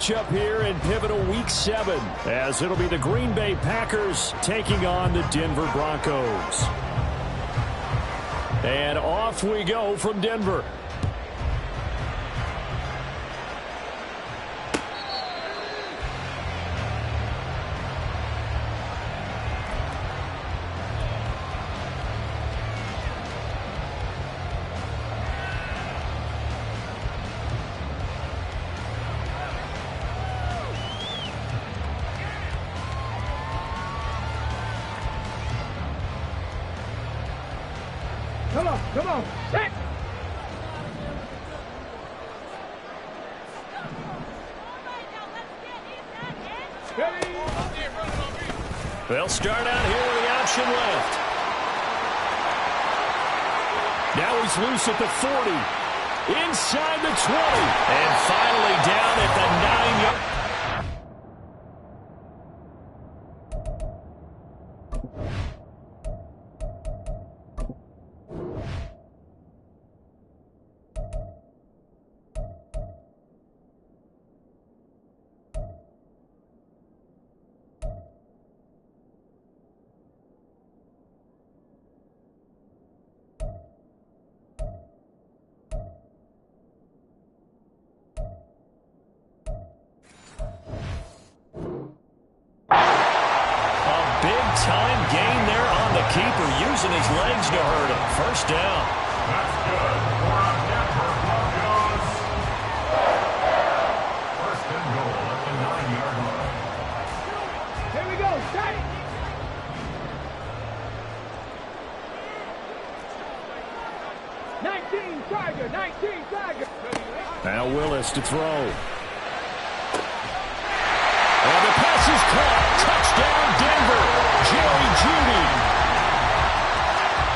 Up here in pivotal week 7 as it'll be the Green Bay Packers taking on the Denver Broncos. And off we go from Denver. Come on, set! They'll start out here with the option left. Now he's loose at the 40. Inside the 20. And finally down at the 9-yard. Time gain there on the keeper, using his legs to hurt him. First down. That's good for our Denver Broncos. First and goal at the 9-yard line. Here we go, set! '19 Tiger. Now Willis to throw. And the pass is caught. Touchdown, Denver. Jerry Jeudy.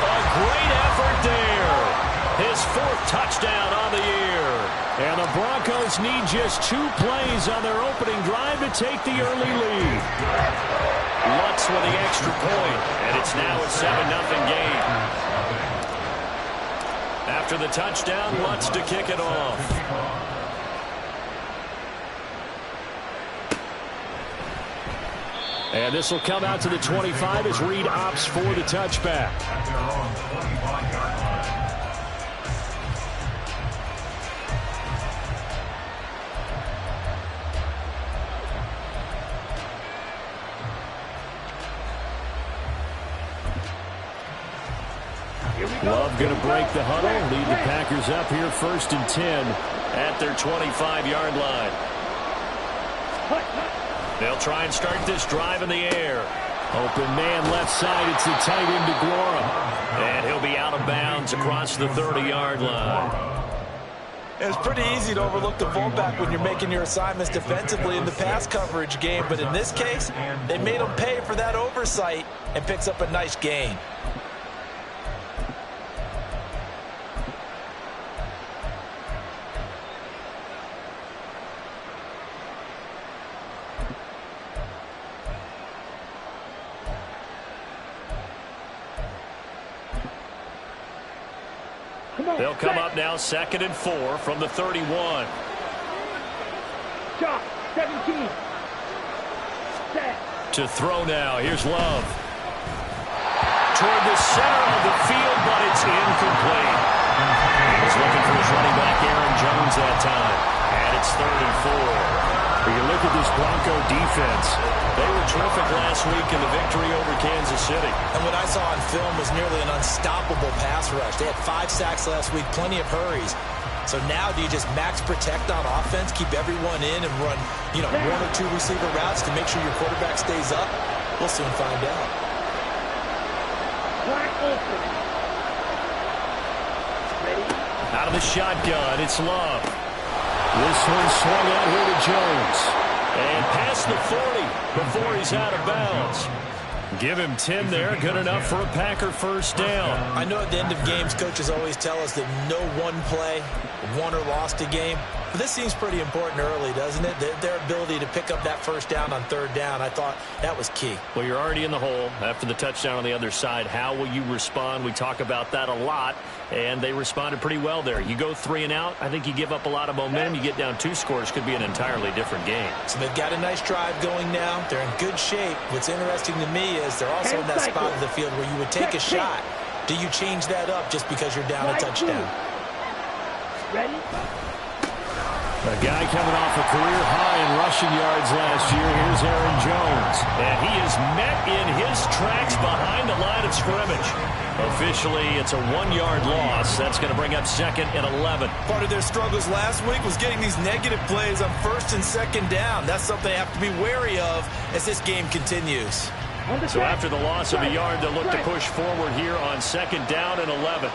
A great effort there. His 4th touchdown on the year. And the Broncos need just 2 plays on their opening drive to take the early lead. Lutz with the extra point, and it's now a 7-0 game. After the touchdown, Lutz to kick it off. And this will come out to the 25 as Reed opts for the touchback. Love going to break the huddle, lead the Packers up here 1st and 10 at their 25-yard line. They'll try and start this drive in the air. Open man left side. It's the tight end DeGuara. And he'll be out of bounds across the 30-yard line. It's pretty easy to overlook the fullback when you're making your assignments defensively in the pass coverage game. But in this case, they made him pay for that oversight and picks up a nice gain. They'll come up now 2nd and 4 from the 31. Shot, 17. Set. To throw now. Here's Love. Toward the center of the field, but it's incomplete. He was looking for his running back, Aaron Jones, that time. And it's 3rd and 4. When you look at this Bronco defense, they were terrific last week in the victory over Kansas City. And what I saw on film was nearly an unstoppable pass rush. They had 5 sacks last week, plenty of hurries. So now do you just max protect on offense, keep everyone in, and run, 1 or 2 receiver routes to make sure your quarterback stays up? We'll soon find out. Out of the shotgun, it's Love. This one swung out here to Jones. And past the 40 before he's out of bounds. Give him 10 there. Good enough for a Packer first down. I know at the end of games, coaches always tell us that no one play won or lost a game. But this seems pretty important early, doesn't it? Their ability to pick up that first down on third down, I thought that was key. Well, you're already in the hole after the touchdown on the other side. How will you respond? We talk about that a lot, and they responded pretty well there. You go 3 and out, I think you give up a lot of momentum. You get down 2 scores, could be an entirely different game. So they've got a nice drive going now. They're in good shape. What's interesting to me is they're also in that spot of the field where you would take a shot. Do you change that up just because you're down a touchdown? Ready? A guy coming off a career high in rushing yards last year. Here's Aaron Jones. And he is met in his tracks behind the line of scrimmage. Officially, it's a 1-yard loss. That's going to bring up 2nd and 11. Part of their struggles last week was getting these negative plays on 1st and 2nd down. That's something they have to be wary of as this game continues. So after the loss of a yard, they'll look to push forward here on 2nd down and 11.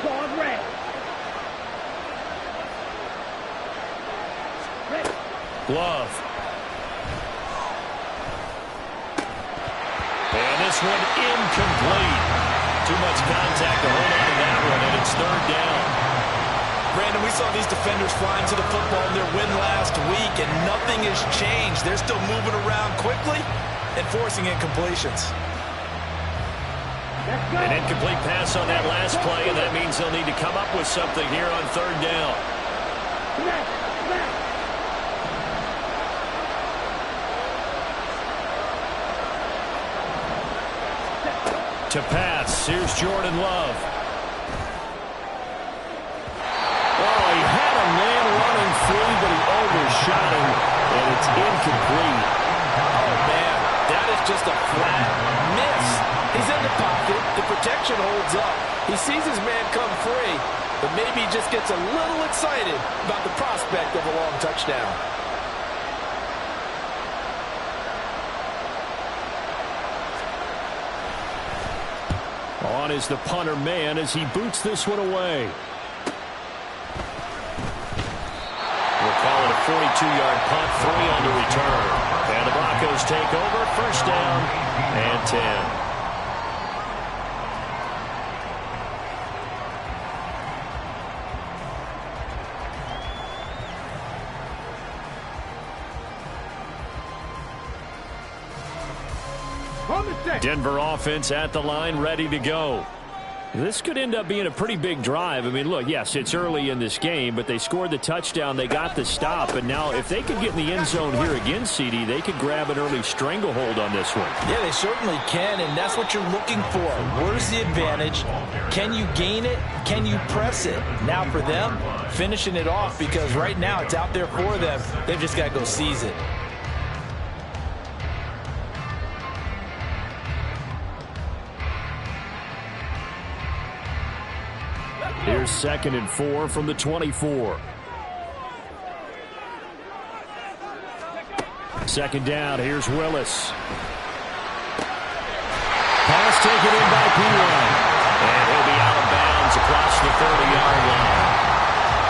Claws red. Love. And this one incomplete. Too much contact to hold on to that one, and it's 3rd down. Brandon, we saw these defenders flying to the football in their win last week, and nothing has changed. They're still moving around quickly and forcing incompletions. An incomplete pass on that last play, and that means they'll need to come up with something here on 3rd down. To pass, here's Jordan Love. Oh, he had a man running free, but he overshot him, and it's incomplete. Oh, man, that is just a flat miss. He's in the pocket. The protection holds up. He sees his man come free, but maybe he just gets a little excited about the prospect of a long touchdown. On is the punter man as he boots this one away. We'll call it a 42-yard punt, 3 on the return. And the Broncos take over, 1st down and 10. Denver offense at the line, ready to go. This could end up being a pretty big drive. I mean, look, yes, it's early in this game, but they scored the touchdown, they got the stop, and now if they could get in the end zone here again, CD, they could grab an early stranglehold on this one. Yeah, they certainly can, and that's what you're looking for. Where's the advantage? Can you gain it? Can you press it? Now for them, finishing it off, because right now it's out there for them. They've just got to go seize it. Here's 2nd and 4 from the 24. 2nd down, here's Willis. Pass taken in by P1. And he'll be out of bounds across the 30-yard line.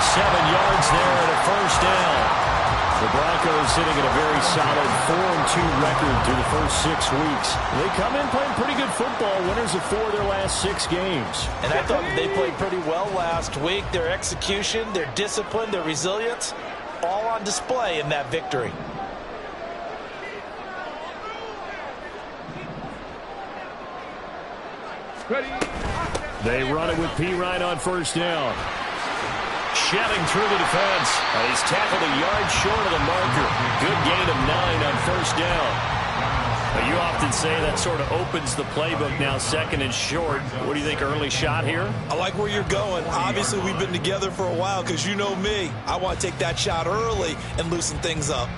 7 yards there and a 1st down. The Broncos sitting at a very solid 4-2 record through the first 6 weeks. They come in playing pretty good football, winners of 4 of their last 6 games. And I thought they played pretty well last week. Their execution, their discipline, their resilience, all on display in that victory. They run it with P. Ryan on 1st down. Shedding through the defense. He's tackled a yard short of the marker. Good gain of 9 on 1st down. You often say that sort of opens the playbook now, 2nd and short. What do you think, early shot here? I like where you're going. Obviously, we've been together for a while because you know me. I want to take that shot early and loosen things up.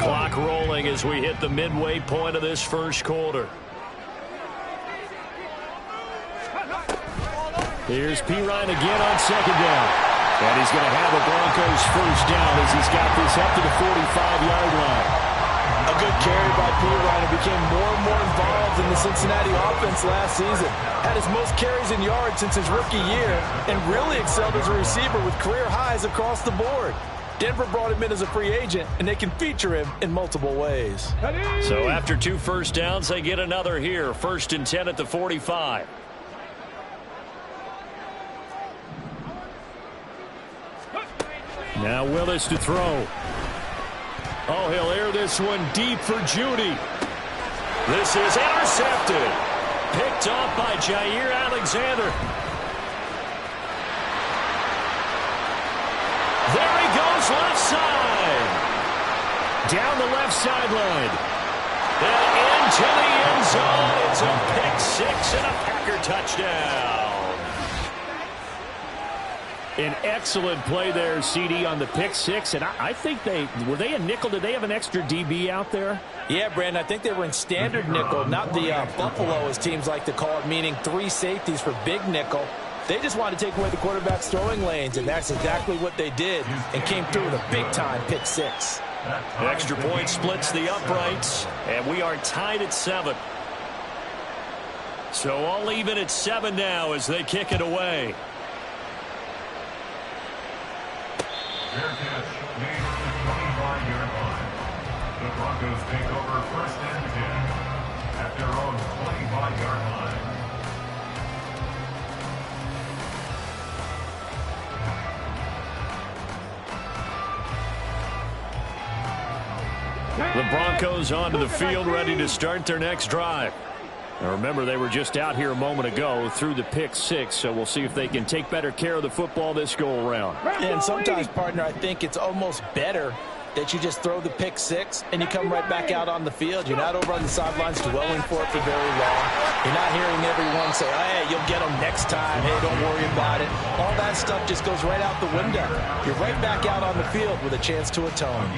Clock rolling as we hit the midway point of this first quarter. Here's P. Ryan again on 2nd down. And he's going to have a Broncos first down as he's got this up to the 45-yard line. A good carry by P. Ryan, who became more and more involved in the Cincinnati offense last season. Had his most carries in yards since his rookie year and really excelled as a receiver with career highs across the board. Denver brought him in as a free agent, and they can feature him in multiple ways. So after 2 first downs, they get another here. 1st and 10 at the 45. Now Willis to throw. Oh, he'll air this one deep for Judy. This is intercepted. Picked off by Jair Alexander. There he goes, left side. Down the left sideline. And into the end zone. It's a pick six and a Packer touchdown. An excellent play there, CD, on the pick six. And I think were they a nickel? Did they have an extra DB out there? Yeah, Brandon, I think they were in standard nickel, not the Buffalo, as teams like to call it, meaning 3 safeties for big nickel. They just wanted to take away the quarterback's throwing lanes, and that's exactly what they did, and came through with a big-time pick six. Extra point splits the uprights, and we are tied at 7. So all even at 7 now as they kick it away. Fair catch, made on the 25-yard line. The Broncos take over 1st and 10 at their own 25-yard line. The Broncos onto the field, ready to start their next drive. Now remember, they were just out here a moment ago through the pick six, so we'll see if they can take better care of the football this go around. And sometimes, partner, I think it's almost better that you just throw the pick six and you come right back out on the field. You're not over on the sidelines dwelling for it for very long. You're not hearing everyone say, oh, hey, you'll get them next time. Hey, don't worry about it. All that stuff just goes right out the window. You're right back out on the field with a chance to atone.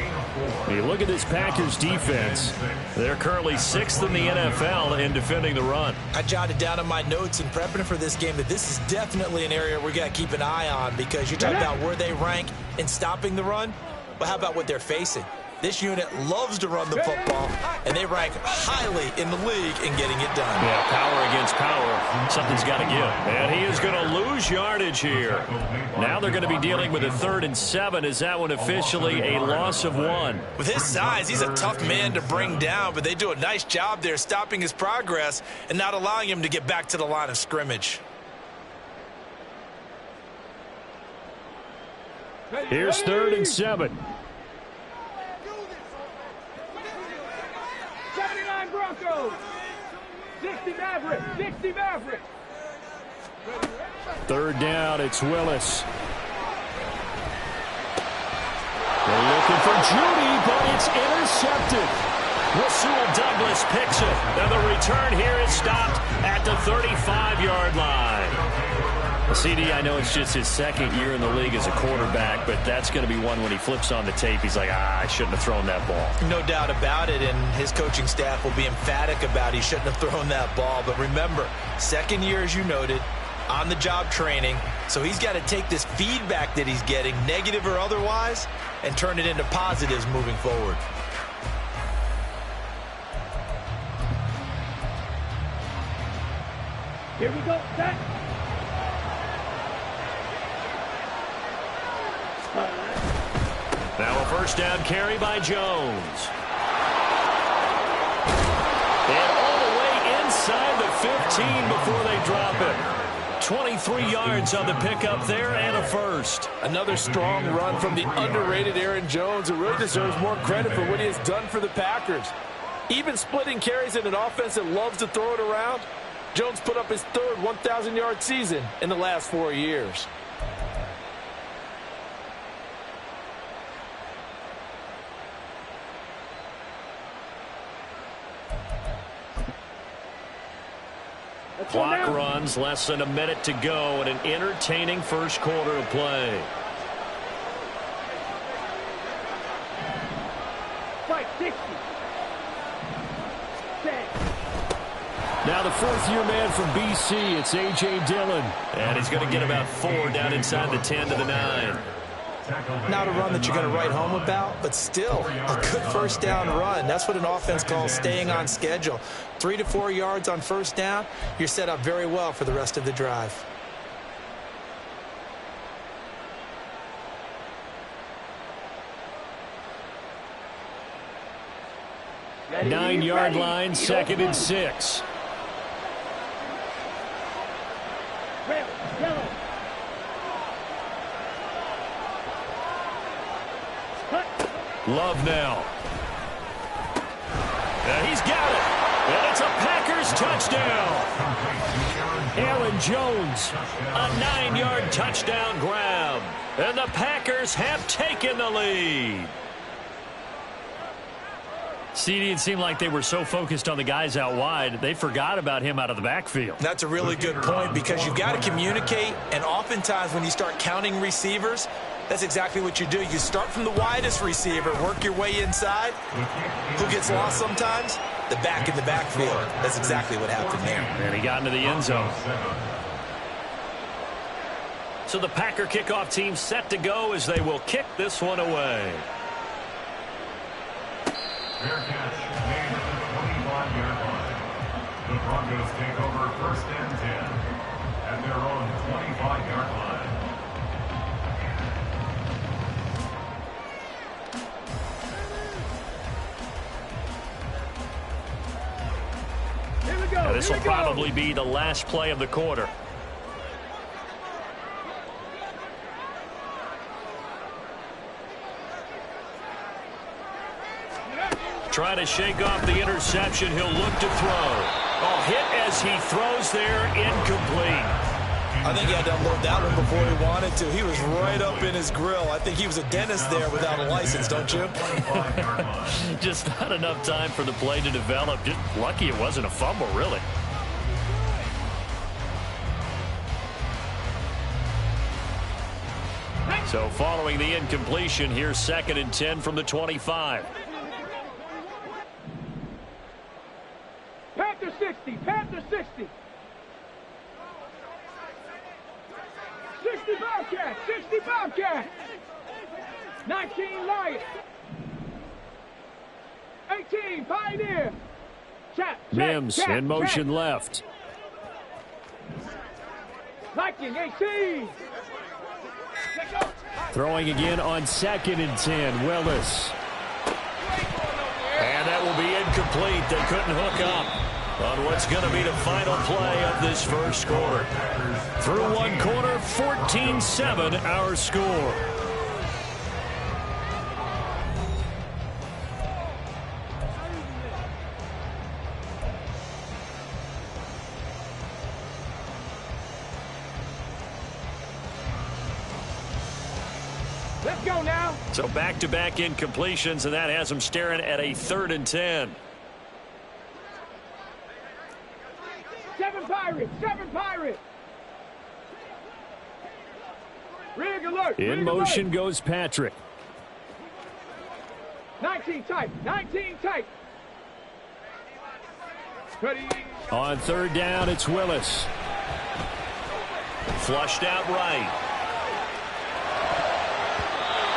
You look at this Packers defense. They're currently 6th in the NFL in defending the run. I jotted down in my notes in prepping for this game that this is definitely an area we got to keep an eye on, because you talk about where they rank in stopping the run. But how about what they're facing? This unit loves to run the football, and they rank highly in the league in getting it done. Yeah, power against power. Something's got to give. And he is going to lose yardage here. Now they're going to be dealing with a 3rd and 7. Is that one officially a loss of 1? With his size, he's a tough man to bring down, but they do a nice job there stopping his progress and not allowing him to get back to the line of scrimmage. Here's 3rd and 7. 79 Broncos. 60 Maverick. 60 Maverick. 3rd down, it's Willis. They're looking for Judy, but it's intercepted. Rasul Douglas picks it. And the return here is stopped at the 35-yard line. CD, I know it's just his 2nd year in the league as a quarterback, but that's going to be one when he flips on the tape, he's like, I shouldn't have thrown that ball. No doubt about it, and his coaching staff will be emphatic about he shouldn't have thrown that ball. But remember, 2nd year, as you noted, on-the-job training, so he's got to take this feedback that he's getting, negative or otherwise, and turn it into positives moving forward. Here we go. Set. Now a 1st down carry by Jones. And all the way inside the 15 before they drop it. 23 yards on the pickup there and a 1st. Another strong run from the underrated Aaron Jones, who really deserves more credit for what he has done for the Packers. Even splitting carries in an offense that loves to throw it around, Jones put up his 3rd 1,000-yard season in the last 4 years. Clock runs, less than a minute to go, and an entertaining 1st quarter of play. Strike 60. Now the 4th-year man from BC, it's A.J. Dillon. And he's going to get about 4 down inside the 10 to the 9. Not a run that you're going to write home about, but still a good 1st down run. That's what an offense calls staying on schedule. 3 to 4 yards on 1st down, you're set up very well for the rest of the drive. 9-yard line, 2nd and 6. Red, yellow. Cut. Love now. He's got it. And it's a Packers touchdown. Aaron Jones, a 9-yard touchdown grab. And the Packers have taken the lead. CD, it seemed like they were so focused on the guys out wide, they forgot about him out of the backfield. That's a really good point because you've got to communicate, and oftentimes when you start counting receivers, that's exactly what you do. You start from the widest receiver, work your way inside. Who gets lost sometimes? The back in the backfield. That's exactly what happened there. And he got into the end zone. So the Packer kickoff team set to go as they will kick this one away. Fair catch made at the 25-yard line. The Broncos take over 1st and 10 at their own 25-yard line. Here we go. Now, this will Here we go. probably be the last play of the quarter. Trying to shake off the interception. He'll look to throw. Oh, hit as he throws there, incomplete. I think he had to unload that one before he wanted to. He was right up in his grill. I think he was a dentist there without a license, don't you? Just not enough time for the play to develop. Just lucky it wasn't a fumble, really. So following the incompletion, here's 2nd and 10 from the 25. Panther 60. Panther 60. 60 Bobcat. 60 Bobcat. 19 Lion. 18 Pioneer. Chat. Mims in motion left. Viking 18. Throwing again on 2nd and 10. Willis. And that will be incomplete. They couldn't hook up on what's going to be the final play of this first quarter. Through one quarter, 14-7 our score. Let's go now. So back-to-back incompletions, and that has them staring at a 3rd and 10. 7 Pirates. 7 Pirates. Rig alert. In rig motion alert. goes Patrick. 19 tight. 19 tight. Ready. On 3rd down, it's Willis. Flushed out right.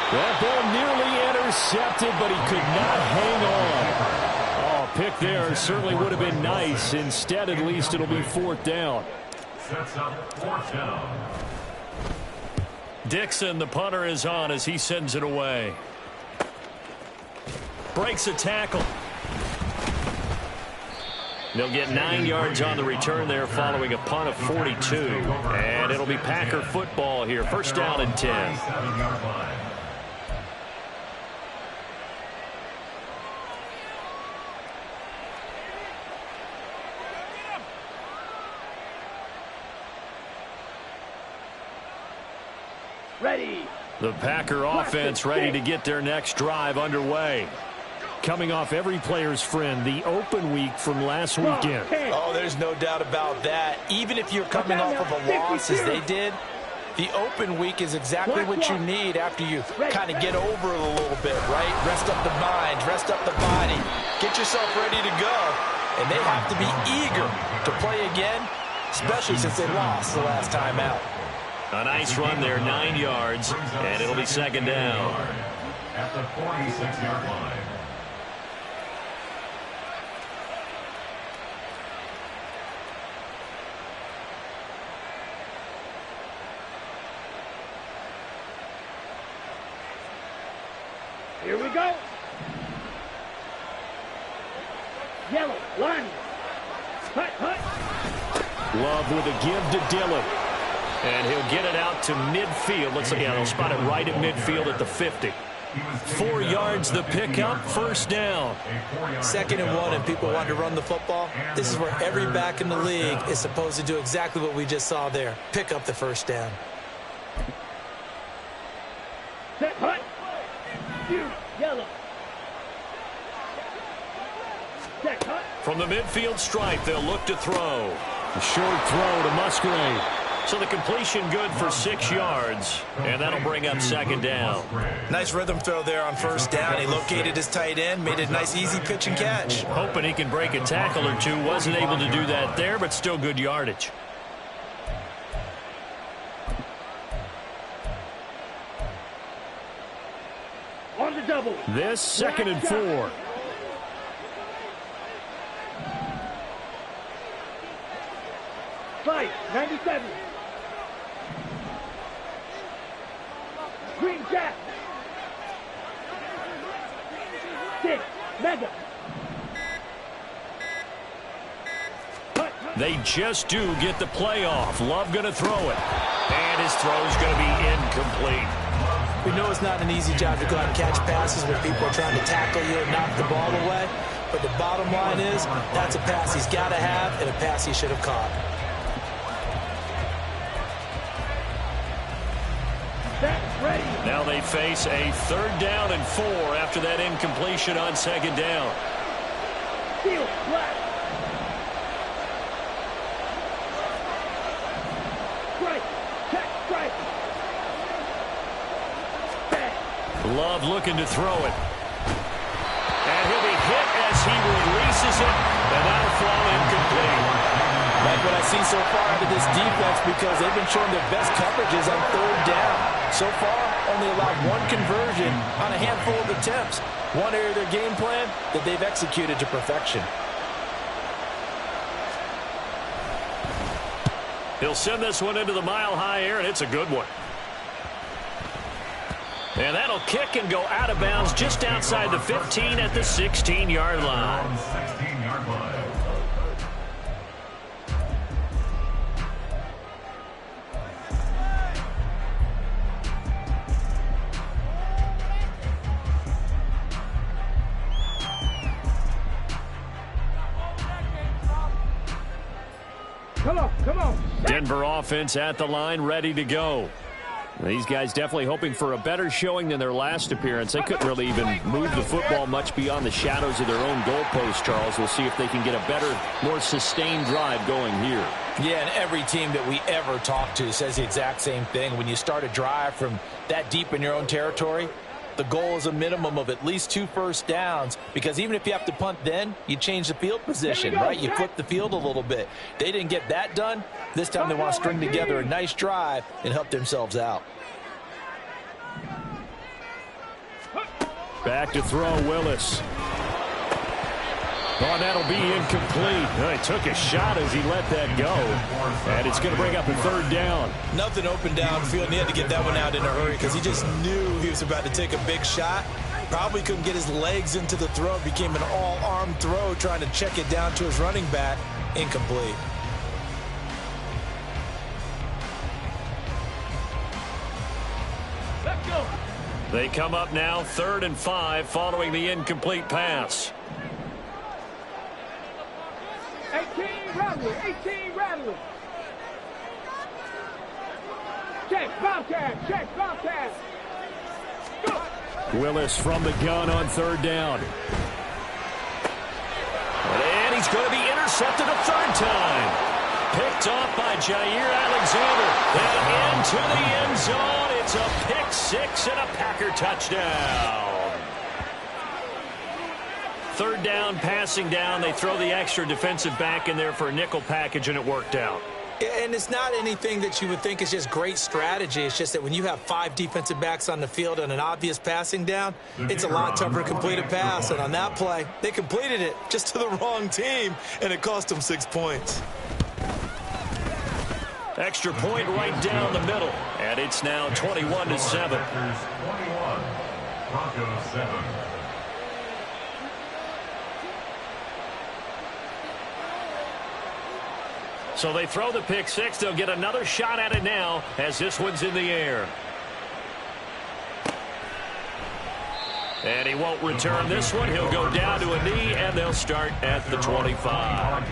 That ball nearly intercepted, but he could not hang on. Oh, pick there certainly would have been nice. Instead, at least it'll be 4th down. Sets up 4th down. Dixon, the punter, is on as he sends it away. Breaks a tackle. They'll get 9 yards on the return there following a punt of 42. And it'll be Packer football here. 1st down and 10. 7-yard line. Ready. The Packer offense ready to get their next drive underway. Coming off every player's friend, the open week from last weekend. Oh, there's no doubt about that. Even if you're coming off of a loss as they did, the open week is exactly what you need after you kind of get over it a little bit, right? Rest up the mind, rest up the body, get yourself ready to go. And they have to be eager to play again, especially since they lost the last time out. A nice run there, 9 yards, and it'll be 2nd down. At the 46-yard line. Here we go. Yellow, line. Hut, hut. Love with a give to Dillon. And he'll get it out to midfield. Looks like they'll spot it right at midfield at the 50. 4 yards the pickup, first down. 2nd and 1, and people want to run the football. This is where every back in the league is supposed to do exactly what we just saw there. Pick up the first down. Set, hut. Yellow. Set, hut. From the midfield stripe, they'll look to throw. A short throw to Musgrave. So the completion good for 6 yards, and that'll bring up 2nd down. Nice rhythm throw there on first down. He located his tight end, made it a nice easy pitch and catch. Hoping he can break a tackle or two. Wasn't able to do that there, but still good yardage. On the double. This 2nd and 4. Fight, 97. Green Jack. 6, Mega. They just do get the playoff. Love going to throw it. And his throw's going to be incomplete. We know it's not an easy job to go out and catch passes when people are trying to tackle you and knock the ball away. But the bottom line is, that's a pass he's got to have and a pass he should have caught. Ready. Now they face a 3rd down and 4 after that incompletion on 2nd down. Seal, black. Strike, check, strike. Back. Love looking to throw it. And he'll be hit as he releases it, and that'll fall incomplete. Like what I see so far out of this defense, because they've been showing their best coverages on 3rd down. So far, only allowed 1 conversion on a handful of attempts. One area of their game plan that they've executed to perfection. He'll send this one into the mile-high air, and it's a good one. And that'll kick and go out of bounds just outside the 15 at the 16-yard line. 16-yard line. Come on. Denver offense at the line, ready to go. These guys definitely hoping for a better showing than their last appearance. They couldn't really even move the football much beyond the shadows of their own goalpost, Charles. We'll see if they can get a better, more sustained drive going here. Yeah, and every team that we ever talk to says the exact same thing. When you start a drive from that deep in your own territory, the goal is a minimum of at least 2 first downs, because even if you have to punt then, you change the field position, right? You flip the field a little bit. They didn't get that done. This time they want to string together a nice drive and help themselves out. Back to throw, Willis. Oh, that'll be incomplete. He took a shot as he let that go. And it's going to bring up a 3rd down. Nothing open downfield, and he had to get that one out in a hurry because he just knew he was about to take a big shot. Probably couldn't get his legs into the throw. It became an all-arm throw trying to check it down to his running back. Incomplete. Let's go. They come up now 3rd and 5 following the incomplete pass. 18 Rattler, 18 Rattler. Check, Bobcat, check, Bobcat. Go. Willis from the gun on 3rd down. And he's going to be intercepted a 3rd time. Picked off by Jair Alexander. And into the end zone. It's a pick 6 and a Packer touchdown. 3rd down, passing down. They throw the extra defensive back in there for a nickel package, and it worked out. And it's not anything that you would think is just great strategy. It's just that when you have 5 defensive backs on the field and an obvious passing down, it's a lot tougher to complete a pass. And on that play, they completed it just to the wrong team, and it cost them 6 points. Extra point right down the middle. And it's now 21-7. Packers 21, Broncos 7. So they throw the pick six. They'll get another shot at it now as this one's in the air. And he won't return this one. He'll go down to a knee, and they'll start at the 25.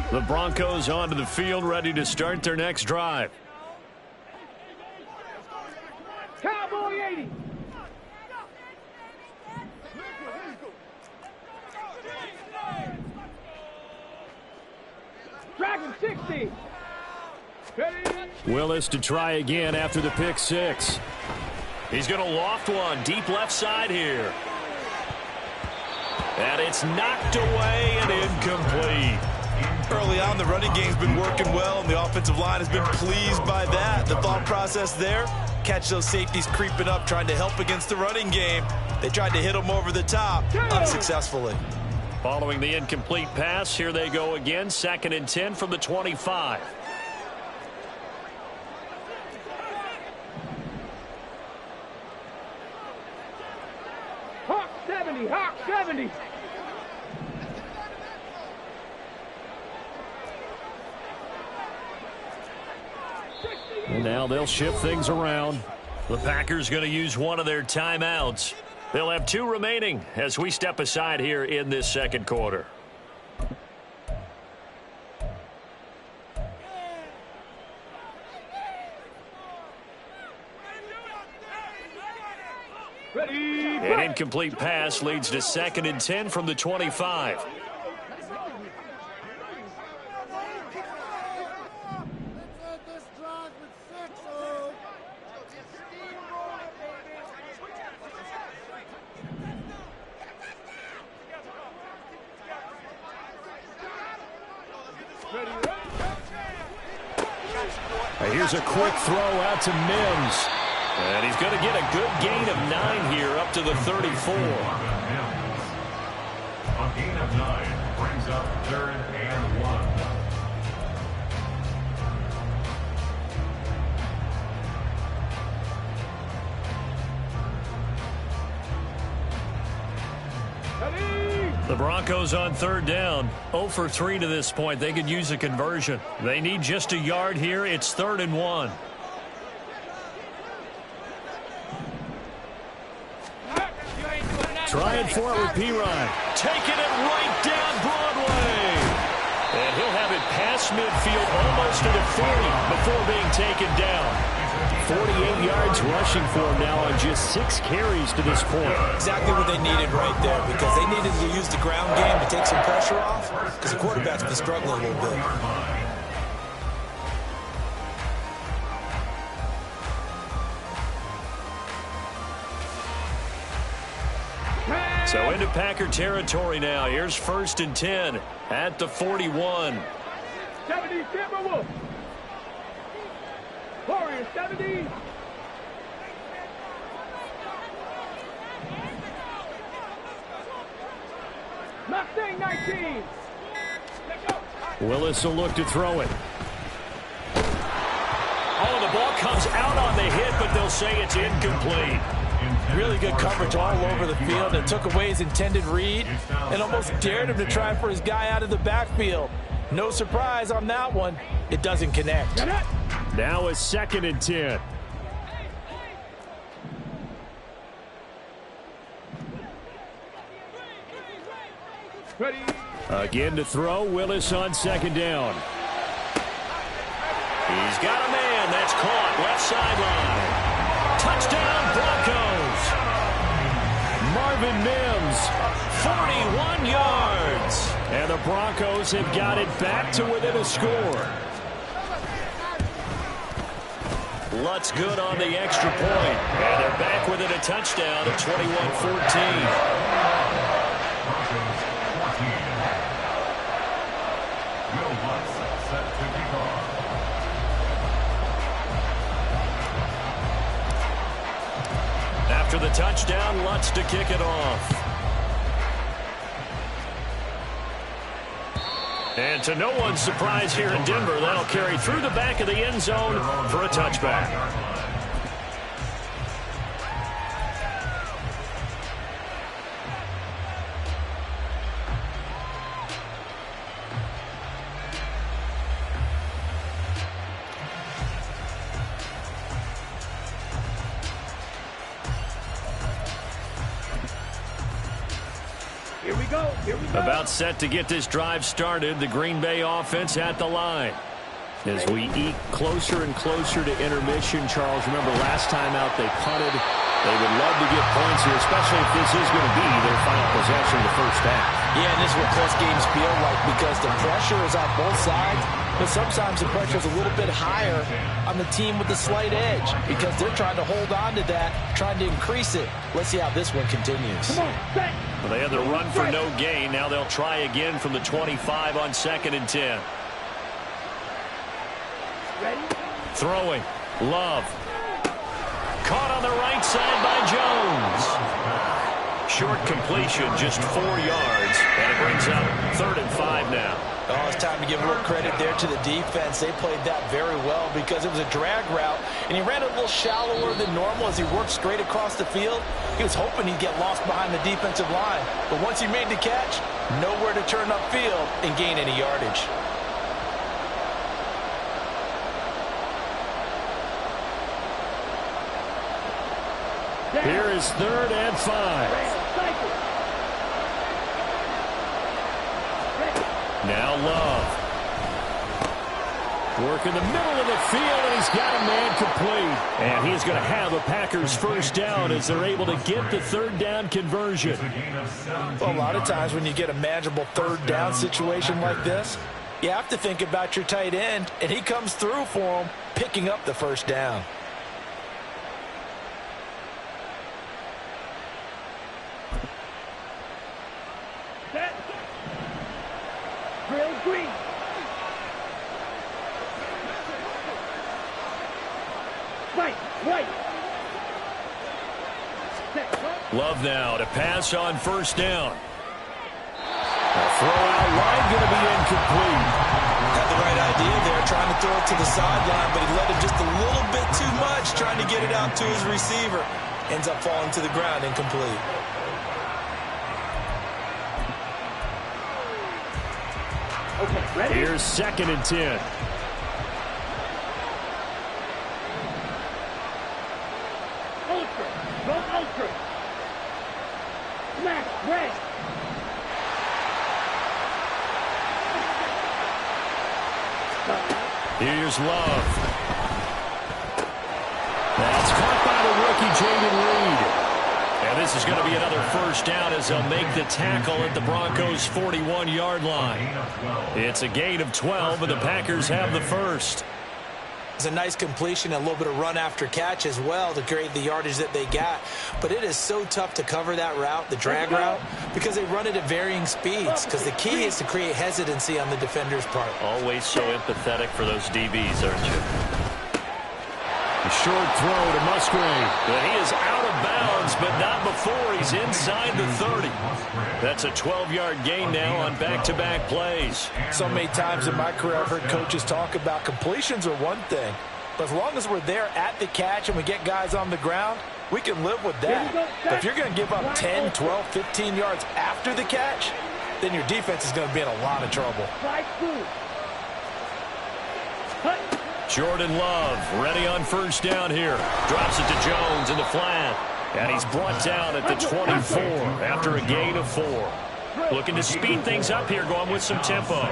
The Broncos onto the field, ready to start their next drive. Cowboy 80. Dragon 60. Ready. Willis to try again after the pick six. He's going to loft one deep left side here. And it's knocked away and incomplete. Early on, the running game's been working well, and the offensive line has been pleased by that. The thought process there, catch those safeties creeping up, trying to help against the running game. They tried to hit them over the top, unsuccessfully. Following the incomplete pass, here they go again. 2nd and 10 from the 25. Hawk 70. Hawk 70. And now they'll shift things around. The Packers going to use one of their timeouts. They'll have 2 remaining as we step aside here in this second quarter. Ready. An incomplete pass leads to 2nd and 10 from the 25. Here's a quick throw out to Mims. And he's going to get a good gain of 9 here up to the 34. A gain of 9 brings up 3rd and 1. The Broncos on 3rd down. 0 for 3 to this point. They could use a conversion. They need just a yard here. It's 3rd and 1. Trying for it with P-Ryan. Taking it right down Broadway. And he'll have it past midfield almost to the 40 before being taken down. 48 yards rushing for him now on just 6 carries to this point. Exactly what they needed right there, because they needed to use the ground game to take some pressure off, because the quarterback's been struggling a little bit. So into Packer territory now. Here's 1st and 10 at the 41. 70 Timberwolves. Warriors 70. Mustang 19. Willis will look to throw it. Oh, the ball comes out on the hit, but they'll say it's incomplete. Really good coverage all over the field. It took away his intended read and almost dared him to try for his guy out of the backfield. No surprise on that one. It doesn't connect. Now a 2nd and 10. Ready. Again to throw. Willis on 2nd down. He's got a man. That's caught. Left sideline. Touchdown Broncos. Marvin Mims, 41 yards. And the Broncos have got it back to within a score. Lutz good on the extra point. And they're back within a touchdown at 21-14. touchdown, Lutz to kick it off. And to no one's surprise here in Denver, that'll carry through the back of the end zone for a touchback. Here we go. About set to get this drive started. The Green Bay offense at the line. As we eke closer and closer to intermission, Charles, remember last time out they punted. They would love to get points here, especially if this is going to be their final possession of the first half. Yeah, and this is what close games feel like because the pressure is on both sides, but sometimes the pressure is a little bit higher on the team with the slight edge because they're trying to hold on to that, trying to increase it. Let's see how this one continues. Well, they had the run for no gain. Now they'll try again from the 25 on 2nd and 10. Ready? Throwing. Love. Caught on the right side by Jones. Short completion, just 4 yards, and it brings up 3rd and 5 now. Oh, it's time to give a little credit there to the defense. They played that very well because it was a drag route, and he ran a little shallower than normal as he worked straight across the field. He was hoping he'd get lost behind the defensive line, but once he made the catch, nowhere to turn upfield and gain any yardage. Here is 3rd and 5. Now Love. Work in the middle of the field, and he's got a man complete. And he's going to have a Packers first down as they're able to get the 3rd down conversion. Well, a lot of times when you get a manageable 3rd down situation like this, you have to think about your tight end, and he comes through for him, picking up the first down. Drill green. Right. Love now to pass on 1st down. A throw out line going to be incomplete. Had the right idea there, trying to throw it to the sideline, but he let it just a little bit too much, trying to get it out to his receiver. Ends up falling to the ground, incomplete. Okay, ready? Here's 2nd and 10. Ultra. Smash, red. Here's Love. That's caught by the rookie, Jaden Reed. And this is going to be another first down as they'll make the tackle at the Broncos' 41-yard line. It's a gain of 12, and the Packers have the first. It's a nice completion and a little bit of run after catch as well to create the yardage that they got. But it is so tough to cover that route, the drag route, because they run it at varying speeds. Because the key is to create hesitancy on the defender's part. Always so empathetic for those DBs, aren't you? A short throw to Musgrave. But he is out of bounds, but not before he's inside the 30. That's a 12-yard gain now on back-to-back plays. So many times in my career I've heard coaches talk about completions are one thing. But as long as we're there at the catch and we get guys on the ground, we can live with that. But if you're going to give up 10, 12, 15 yards after the catch, then your defense is going to be in a lot of trouble. Jordan Love ready on first down here. Drops it to Jones in the flat. And he's brought down at the 24 after a gain of 4. Looking to speed things up here, going with some tempo.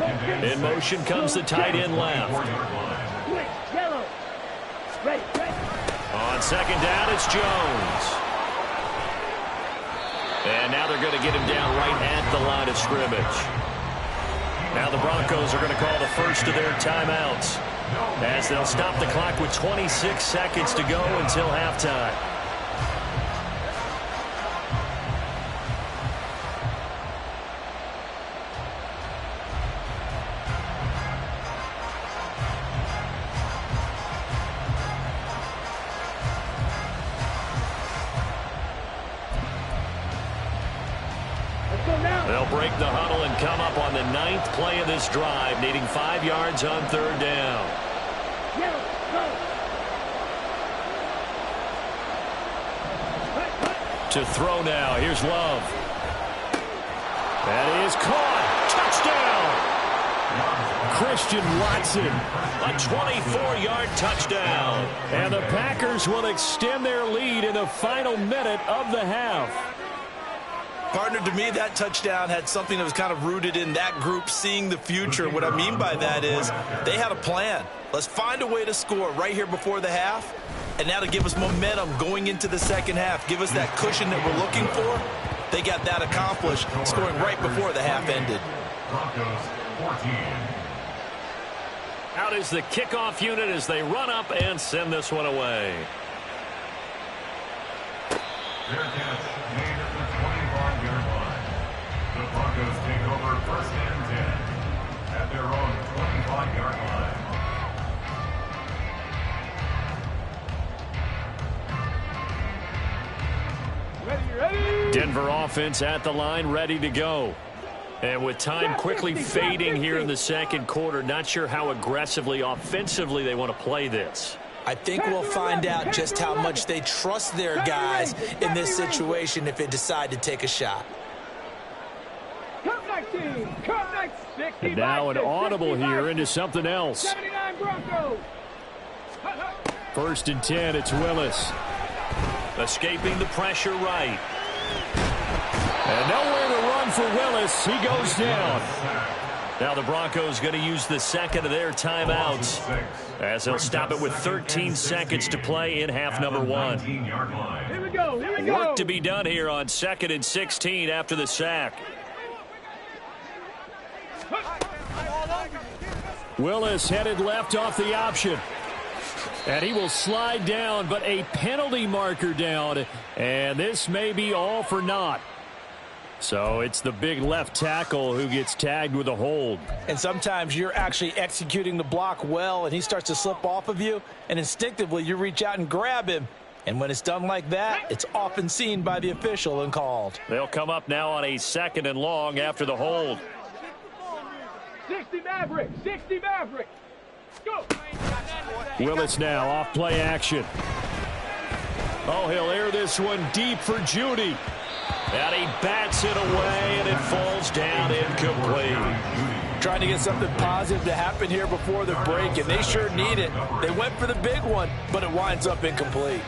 In motion comes the tight end left. On 2nd down, it's Jones. And now they're going to get him down right at the line of scrimmage. Now the Broncos are going to call the first of their timeouts, as they'll stop the clock with 26 seconds to go until halftime. They'll break the huddle and come up on the 9th play of this drive, needing 5 yards on 3rd down. To throw now. Here's Love. That is caught. Touchdown. Christian Watson. A 24-yard touchdown. And the Packers will extend their lead in the final minute of the half. Partner, to me, that touchdown had something that was kind of rooted in that group seeing the future. What I mean by that is they had a plan. Let's find a way to score right here before the half, and that'll give us momentum going into the second half, give us that cushion that we're looking for. They got that accomplished, scoring right before the half ended. Broncos 14. Out is the kickoff unit as they run up and send this one away. Fair catch made at the 25-yard line. The Broncos take over 1st and 10 at their own 25-yard line. Ready. Denver offense at the line, ready to go. And with time quickly fading here in the second quarter, not sure how aggressively, offensively they want to play this. I think we'll find out just how much they trust their guys in this situation if they decide to take a shot. And now an audible here into something else. 79 Broncos. 1st and 10, it's Willis. Escaping the pressure right. And nowhere to run for Willis. He goes down. Now the Broncos going to use the second of their timeouts as they'll stop it with 13 seconds to play in half number 1. Here we go. Work to be done here on 2nd and 16 after the sack. Willis headed left off the option. And he will slide down, but a penalty marker down. And this may be all for naught. So it's the big left tackle who gets tagged with a hold. And sometimes you're actually executing the block well, and he starts to slip off of you, and instinctively you reach out and grab him. And when it's done like that, it's often seen by the official and called. They'll come up now on a 2nd and long after the hold. 60 Maverick. 60 Maverick. Go. Willis now off play action. Oh, he'll air this one deep for Judy. And he bats it away, and it falls down incomplete. Trying to get something positive to happen here before the break, and they sure need it. They went for the big one, but it winds up incomplete.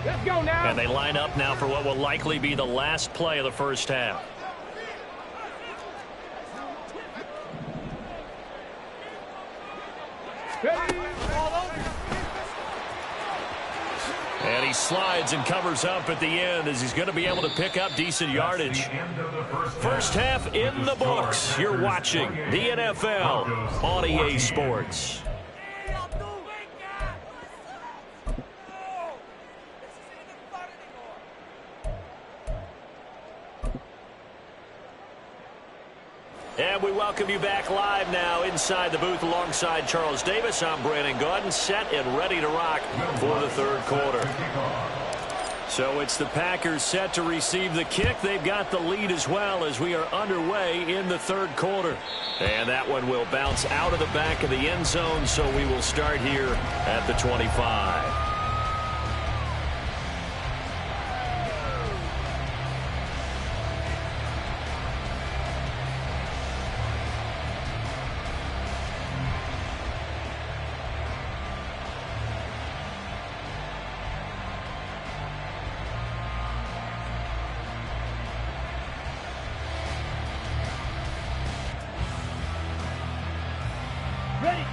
Let's go now. And they line up now for what will likely be the last play of the first half. And he slides and covers up at the end as he's going to be able to pick up decent yardage. First half in the books. You're watching the NFL on EA Sports. And we welcome you back live now inside the booth alongside Charles Davis. I'm Brandon Gaudin, set and ready to rock for the 3rd quarter. So it's the Packers set to receive the kick. They've got the lead as well as we are underway in the 3rd quarter. And that one will bounce out of the back of the end zone, so we will start here at the 25.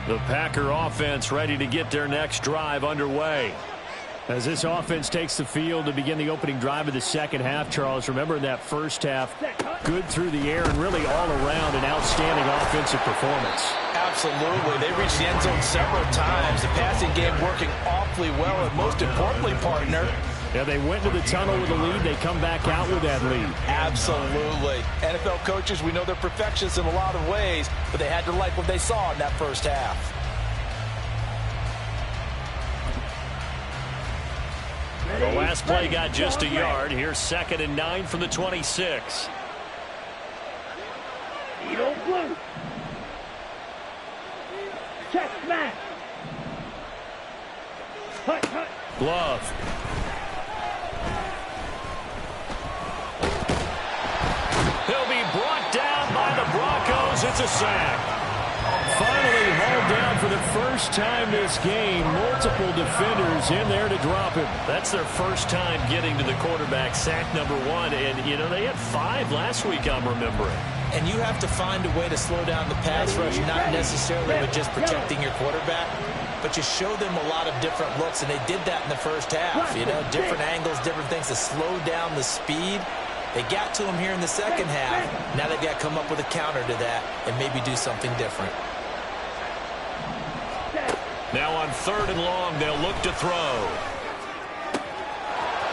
The Packer offense ready to get their next drive underway. As this offense takes the field to begin the opening drive of the second half, Charles, remember in that first half, good through the air and really all around an outstanding offensive performance. Absolutely. They reached the end zone several times. The passing game working awfully well, and most importantly, partner, yeah, they went to the tunnel with a lead. They come back out with that lead. Absolutely. NFL coaches, we know they're perfectionists in a lot of ways, but they had to like what they saw in that first half. last play got just a yard. Here's 2nd and 9 from the 26. C.E.O. blue. Check smash. Hut, hut. Glove. He'll be brought down by the Broncos. It's a sack. Finally hauled down for the first time this game. Multiple defenders in there to drop him. That's their first time getting to the quarterback, sack number 1. And, you know, they had 5 last week, I'm remembering. And you have to find a way to slow down the pass rush, not necessarily with just protecting your quarterback, but you show them a lot of different looks, and they did that in the first half. You know, different angles, different things to slow down the speed. They got to him here in the second half. Now they've got to come up with a counter to that and maybe do something different. Now on 3rd and long, they'll look to throw.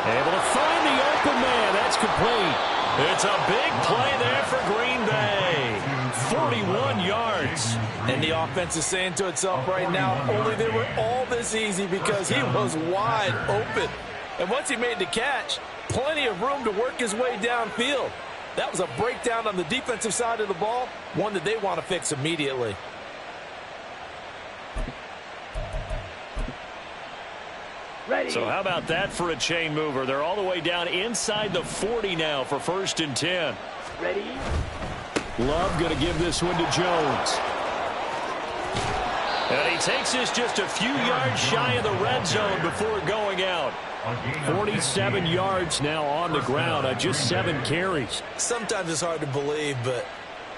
Able to find the open man. That's complete. It's a big play there for Green Bay. 41 yards. And the offense is saying to itself right now, only they were all this easy because he was wide open. And once he made the catch, plenty of room to work his way downfield. That was a breakdown on the defensive side of the ball, one that they want to fix immediately. Ready. So how about that for a chain mover? They're all the way down inside the 40 now for 1st and 10. Ready. Love going to give this one to Jones. And he takes this just a few yards shy of the red zone before going out. 47 yards now on the ground on just 7 carries. Sometimes it's hard to believe, but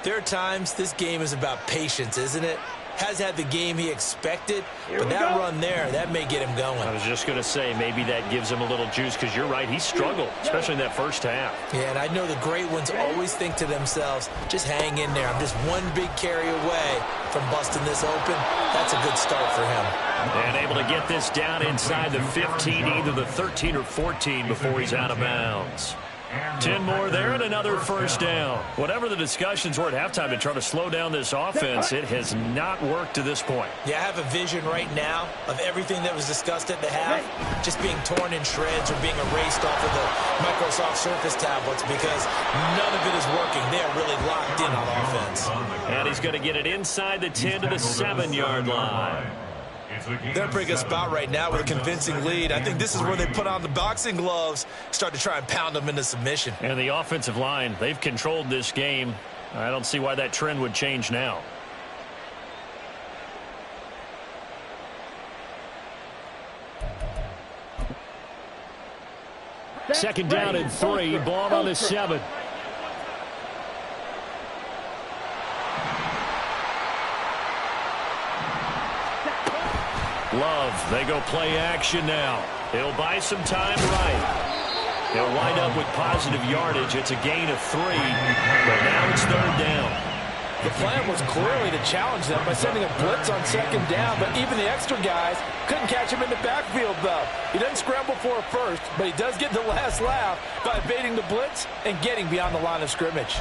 there are times this game is about patience, isn't it? Has had the game he expected, but that run there, that may get him going. I was just going to say, maybe that gives him a little juice, because you're right, he struggled, especially in that first half. Yeah, and I know the great ones always think to themselves, just hang in there. I'm just one big carry away from busting this open. That's a good start for him. And able to get this down inside the 15, either the 13 or 14 before he's out of bounds. 10 more there and another first down. Whatever the discussions were at halftime to try to slow down this offense, it has not worked to this point. Yeah, I have a vision right now of everything that was discussed at the half just being torn in shreds or being erased off of the Microsoft Surface tablets because none of it is working. They are really locked in on offense. And he's going to get it inside the 10 to the 7-yard line. They're in a pretty good spot right now with a convincing lead. I think this is where they put on the boxing gloves, start to try and pound them into submission. And the offensive line, they've controlled this game. I don't see why that trend would change now. Second down and 3, ball on the 7. Love, they go play action now. He'll buy some time right. They'll wind up with positive yardage. It's a gain of 3, but now it's 3rd down. The plan was clearly to challenge them by sending a blitz on 2nd down, but even the extra guys couldn't catch him in the backfield, though. He doesn't scramble for a first, but he does get the last laugh by evading the blitz and getting beyond the line of scrimmage.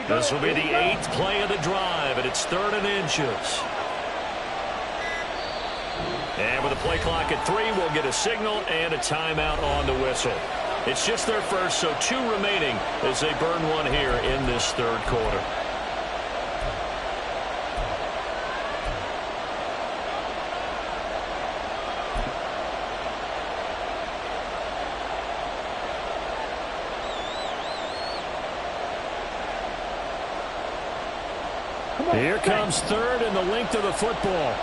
This will be the 8th play of the drive, and it's 3rd and inches. And with the play clock at 3, we'll get a signal and a timeout on the whistle. It's just their first, so 2 remaining as they burn one here in this 3rd quarter. Here comes 3rd and the length of the football.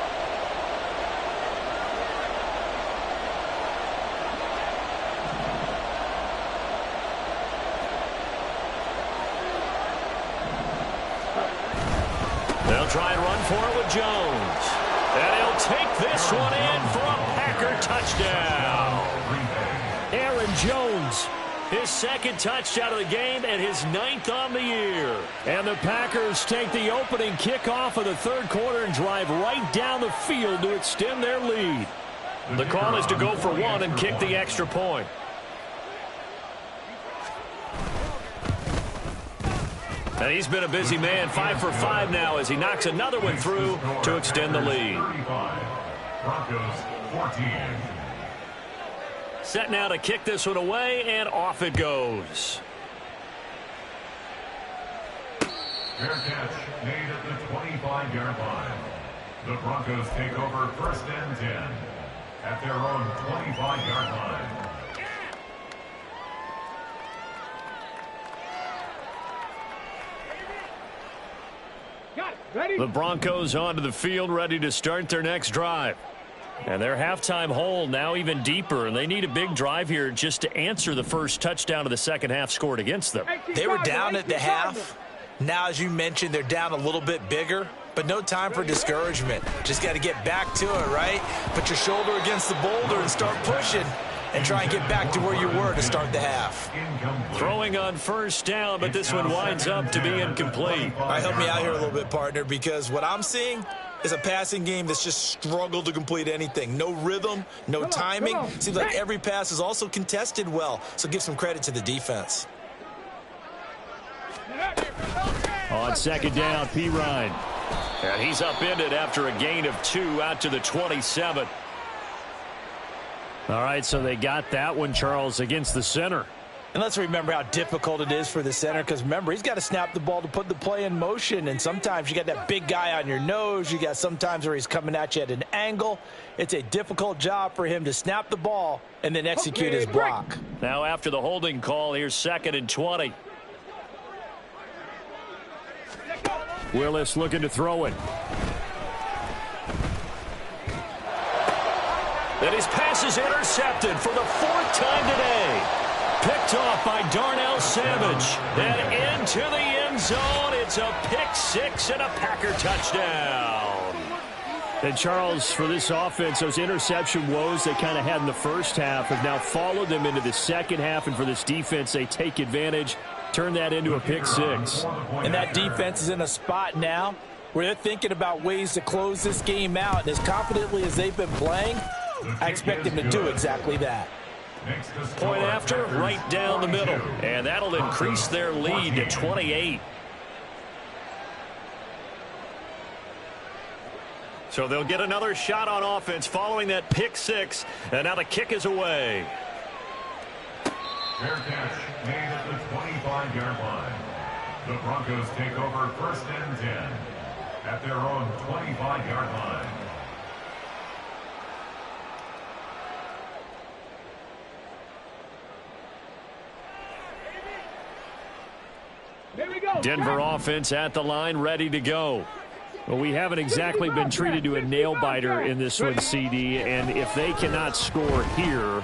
They'll try and run for it with Jones. And he'll take this one in for a Packer touchdown. Aaron Jones, his 2nd touchdown of the game and his 9th on the year. And the Packers take the opening kickoff of the 3rd quarter and drive right down the field to extend their lead. The call is to go for one and kick the extra point. And he's been a busy man, 5 for 5 now as he knocks another one through to extend the lead. Broncos 14. Set now to kick this one away, and off it goes. Fair catch made at the 25-yard line. The Broncos take over 1st and 10 at their own 25-yard line. The Broncos onto the field, ready to start their next drive. And their halftime hole now even deeper, and they need a big drive here just to answer the first touchdown of the second half scored against them. They were down at the half. Now, as you mentioned, they're down a little bit bigger, but no time for discouragement. Just got to get back to it, right? Put your shoulder against the boulder and start pushing and try and get back to where you were to start the half. Throwing on first down, but this one winds up to be incomplete. All right, help me out here a little bit, partner, because what I'm seeing is a passing game that's just struggled to complete anything. No rhythm, no timing. Seems like every pass is also contested well, so give some credit to the defense. On second down, P. Ryan. And he's upended after a gain of 2 out to the 27. All right, so they got that one, Charles, against the center. And let's remember how difficult it is for the center, because remember, he's got to snap the ball to put the play in motion, and sometimes you got that big guy on your nose. You got sometimes where he's coming at you at an angle. It's a difficult job for him to snap the ball and then execute his block. Now after the holding call, here's 2nd and 20. Willis looking to throw it. And his pass is intercepted for the 4th time today. Picked off by Darnell Savage. And into the end zone. It's a pick 6 and a Packer touchdown. And Charles, for this offense, those interception woes they kind of had in the first half have now followed them into the second half. And for this defense, they take advantage, turn that into a pick 6. And that defense is in a spot now where they're thinking about ways to close this game out. And as confidently as they've been playing, I expect them to do exactly that. Point after, right down the middle. And that'll increase their lead to 28. So they'll get another shot on offense following that pick 6. And now the kick is away. Fair catch made at the 25-yard line. The Broncos take over 1st and 10 at their own 25-yard line. Denver offense at the line, ready to go. Well, we haven't exactly been treated to a nail-biter in this one, CD, and if they cannot score here,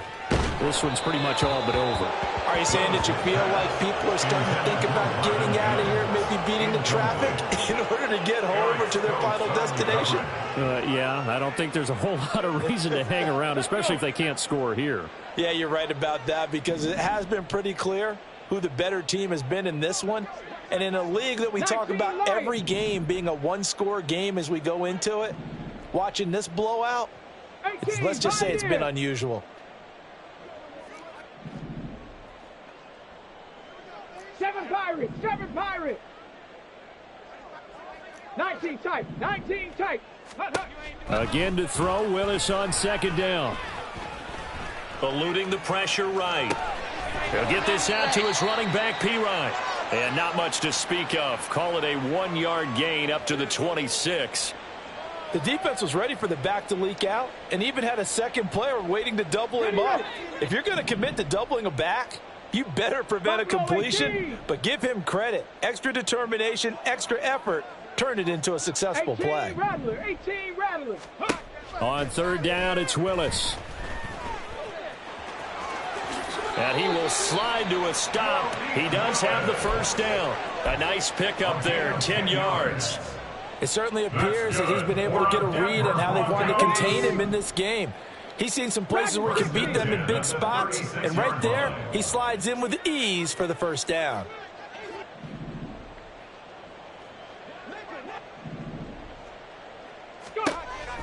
this one's pretty much all but over. Are you saying that you feel like people are starting to think about getting out of here, maybe beating the traffic in order to get home or to their final destination? Yeah, I don't think there's a whole lot of reason to hang around, especially if they can't score here. Yeah, you're right about that, because it has been pretty clear who the better team has been in this one. And in a league that we talk about every game being a one-score game as we go into it, watching this blowout, let's just say it's been unusual. 7 Pirates, 7 Pirates. 19 tight, 19 tight. Again to throw, Willis on second down. Eluding the pressure right. He'll get this out to his running back, P. Ryan. And not much to speak of. Call it a 1-yard gain up to the 26. The defense was ready for the back to leak out and even had a second player waiting to double him up. If you're going to commit to doubling a back, you better prevent a completion, but give him credit. Extra determination, extra effort, turn it into a successful play. 18 Rattler, 18 Rattler. On third down, it's Willis. And he will slide to a stop. He does have the first down. A nice pickup there, 10 yards. It certainly appears that he's been able to get a read on how they've wanted to contain him in this game. He's seen some places where he can beat them in big spots, and right there, he slides in with ease for the first down.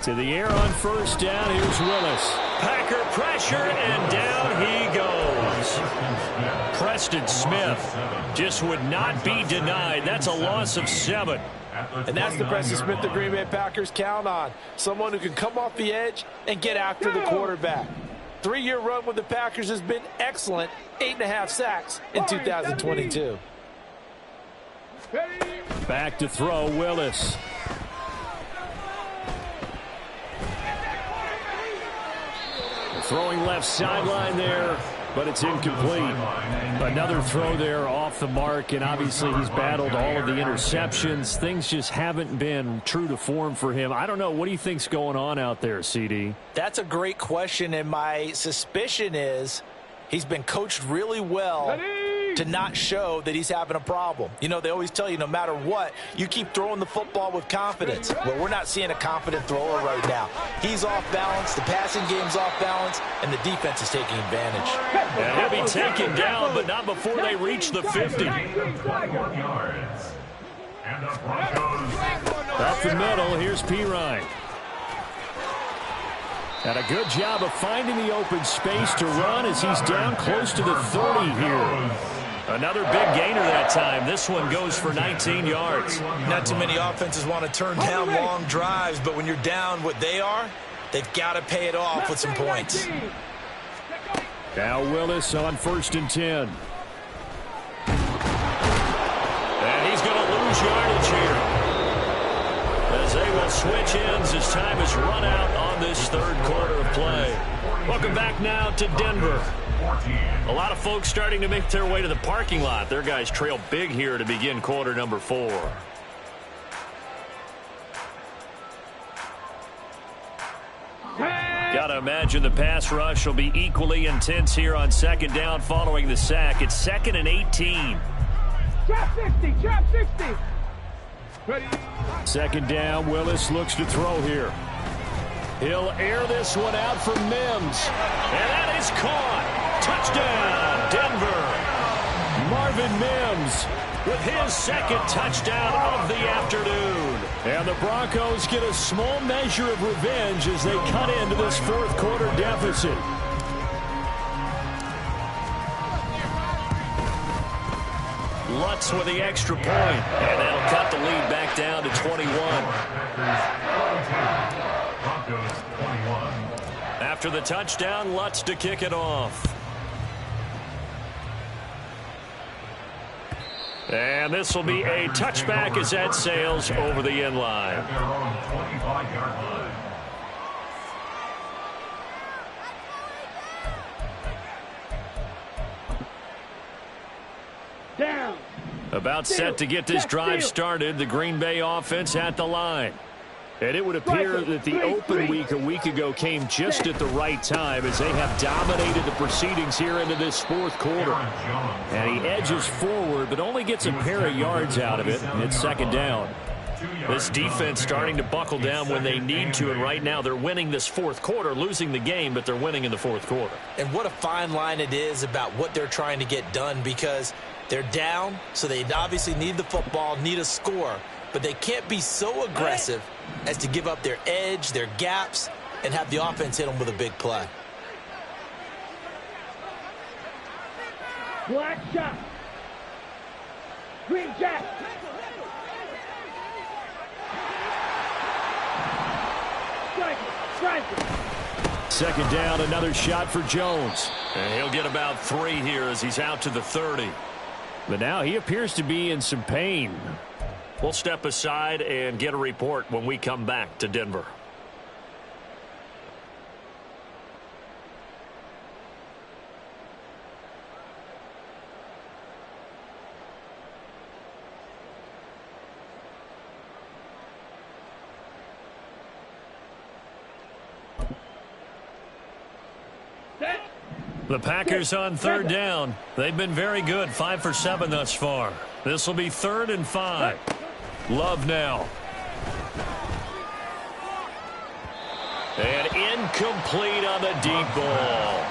To the air on first down. Here's Willis. Packer pressure, and down he goes. Preston Smith just would not be denied. That's a loss of 7. And that's the Preston Smith the Green Bay Packers count on. Someone who can come off the edge and get after the quarterback. 3-year run with the Packers has been excellent. 8.5 sacks in 2022. Back to throw, Willis. Throwing left sideline there, but it's incomplete. Another throw there off the mark, and obviously he's battled all of the interceptions. Things just haven't been true to form for him. I don't know. What do you think's going on out there, CD? That's a great question, and my suspicion is he's been coached really well to not show that he's having a problem. You know, they always tell you no matter what, you keep throwing the football with confidence. Well, we're not seeing a confident thrower right now. He's off balance, the passing game's off balance, and the defense is taking advantage. And he'll be taken down, but not before they reach the 50. Up the middle, here's Pirine. And a good job of finding the open space to run as he's down close to the 30 here. Another big gainer that time. This one goes for 19 yards. Not too many offenses want to turn down long drives, but when you're down what they are, they've got to pay it off with some points. Now Willis on 1st and 10. And he's going to lose yardage here, as they will switch ends as time is run out on this 3rd quarter of play. Welcome back now to Denver. A lot of folks starting to make their way to the parking lot. Their guys trail big here to begin quarter number 4. Got to imagine the pass rush will be equally intense here on 2nd down following the sack. It's 2nd and 18. Trap 60, trap 60. Ready. 2nd down, Willis looks to throw here. He'll air this one out for Mims. And that is caught. Touchdown, Denver. Marvin Mims with his 2nd touchdown of the afternoon. And the Broncos get a small measure of revenge as they cut into this 4th quarter deficit. Lutz with the extra point, and that'll cut the lead back down to 21. After the touchdown, Lutz to kick it off. And this will be a touchback as that sails over the end line. Down. About set to get this drive started, the Green Bay offense at the line. And it would appear that the open week a week ago came just at the right time as they have dominated the proceedings here into this 4th quarter. And he edges forward, but only gets a pair of yards out of it. And it's 2nd down. This defense starting to buckle down when they need to, and right now they're winning this 4th quarter, losing the game, but they're winning in the 4th quarter. And what a fine line it is about what they're trying to get done, because they're down, so they obviously need the football, need a score, but they can't be so aggressive as to give up their edge, their gaps, and have the offense hit them with a big play. Black shot. Green jack. Strike it. 2nd down, another shot for Jones. And he'll get about 3 here as he's out to the 30. But now he appears to be in some pain. We'll step aside and get a report when we come back to Denver. The Packers on 3rd down. They've been very good, 5 for 7 thus far. This will be 3rd and 5. Love now. And incomplete on the deep ball.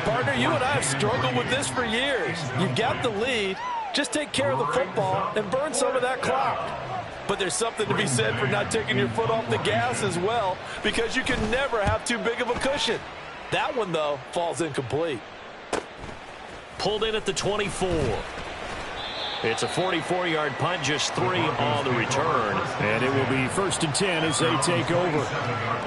Partner, you and I have struggled with this for years. You've got the lead. Just take care of the football and burn some of that clock. But there's something to be said for not taking your foot off the gas as well, because you can never have too big of a cushion. That one, though, falls incomplete. Pulled in at the 24. It's a 44-yard punt, just 3 on the return. And it will be 1st and 10 as they take over.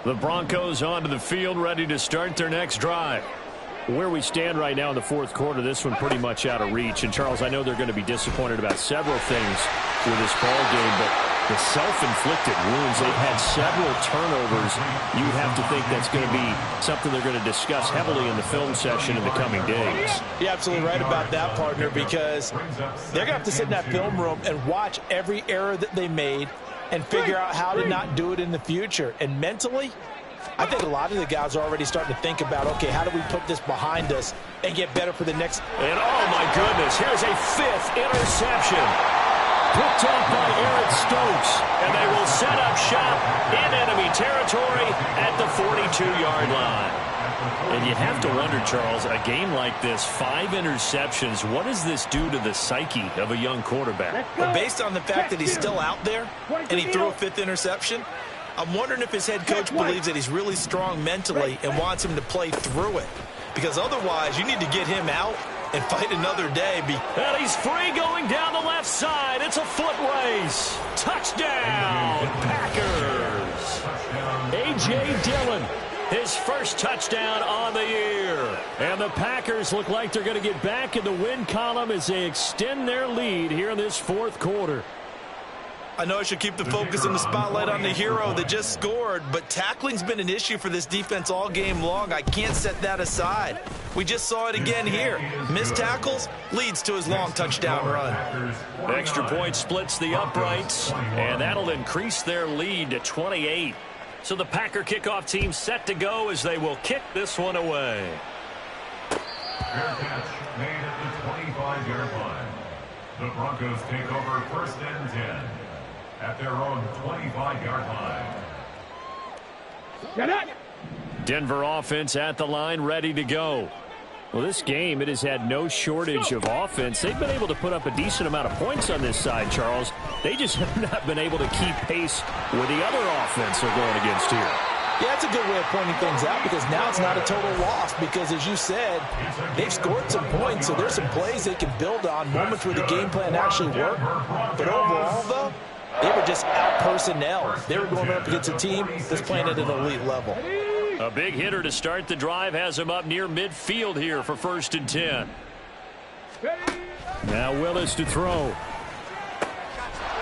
The Broncos onto the field, ready to start their next drive. Where we stand right now in the 4th quarter, this one pretty much out of reach. And, Charles, I know they're going to be disappointed about several things with this ball game, but the self-inflicted wounds, they've had several turnovers. You have to think that's going to be something they're going to discuss heavily in the film session in the coming days. You're absolutely right about that, partner, because they're going to have to sit in that film room and watch every error that they made and figure out how to not do it in the future. And mentally, I think a lot of the guys are already starting to think about, okay, how do we put this behind us and get better for the next. And oh my goodness, here's a 5th interception. Picked off by Eric Stokes. And they will set up shop in enemy territory at the 42-yard line. And you have to wonder, Charles, a game like this, 5 interceptions, what does this do to the psyche of a young quarterback? Well, based on the fact that he's still out there and he threw a 5th interception, I'm wondering if his head coach believes that he's really strong mentally and wants him to play through it. Because otherwise, you need to get him out and fight another day. And he's free going down the left side. It's a foot race. Touchdown, Packers. A.J. Dillon, his first touchdown on the year. And the Packers look like they're going to get back in the win column as they extend their lead here in this 4th quarter. I know I should keep the focus and the spotlight on the hero that just scored, but tackling's been an issue for this defense all game long. I can't set that aside. We just saw it again here. Missed tackles leads to his long touchdown run. Extra point splits the uprights, and that'll increase their lead to 28. So the Packer kickoff team set to go as they will kick this one away. Fair catch made at the 25-yard line. The Broncos take over 1st and 10 at their own 25-yard line. Get it! Denver offense at the line, ready to go. Well, this game, it has had no shortage of offense. They've been able to put up a decent amount of points on this side, Charles. They just have not been able to keep pace with the other offense they're going against here. Yeah, that's a good way of pointing things out, because now it's not a total loss, because as you said, they've scored some points, so there's some plays they can build on, moments where the game plan actually worked. But overall, though, they were just out-personnel. They were going up against a team that's playing at an elite level. A big hitter to start the drive has him up near midfield here for 1st and 10. Now Willis to throw.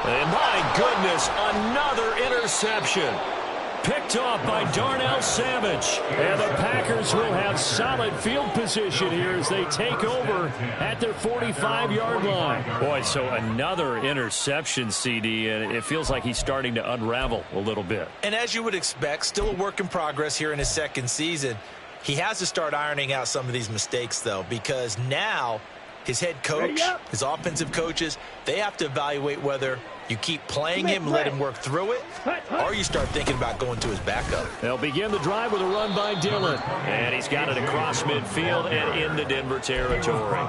And my goodness, another interception. Picked off by Darnell Savage. And the Packers will have solid field position here as they take over at their 45-yard line. Boy, so another interception, CD, and it feels like he's starting to unravel a little bit. And as you would expect, still a work in progress here in his 2nd season. He has to start ironing out some of these mistakes, though, because now his head coach, his offensive coaches, they have to evaluate whether you keep playing him and let him work through it, or you start thinking about going to his backup. They'll begin the drive with a run by Dillon. And he's got it across midfield and into Denver territory.